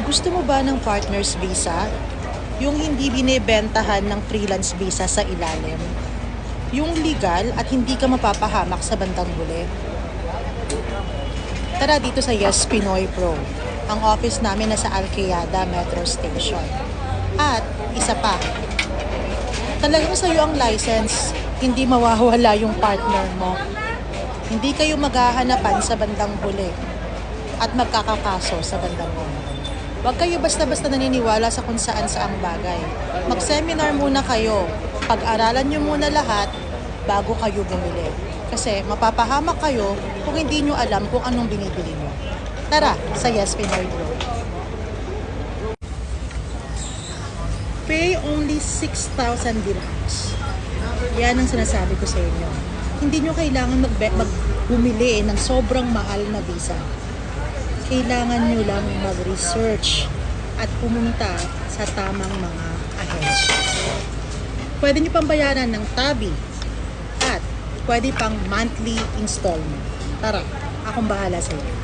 Gusto mo ba ng partner's visa? Yung hindi binebentahan ng freelance visa sa ilalim. Yung legal at hindi ka mapapahamak sa bandang huli. Tara dito sa Yes Pinoy Pro. Ang office namin nasa Alqueada Metro Station. At isa pa, talagang sa'yo ang license, hindi mawawala yung partner mo. Hindi kayo maghahanapan sa bandang huli at magkakakaso sa bandang huli. Huwag kayo basta-basta naniniwala sa kung saan-saang bagay. Mag-seminar muna kayo. Pag-aralan nyo muna lahat bago kayo bumili. Kasi mapapahamak kayo kung hindi nyo alam kung anong binibili nyo. Tara, sa Yes Pinoy Pro. Pay only 6,000 dirhams. Yan ang sinasabi ko sa inyo. Hindi nyo kailangan bumili ng sobrang mahal na visa. Kailangan nyo lang mag-research at pumunta sa tamang mga ahensya. Pwede nyo pang bayaran ng tabi at pwede pang monthly installment. Tara, akong bahala sa inyo.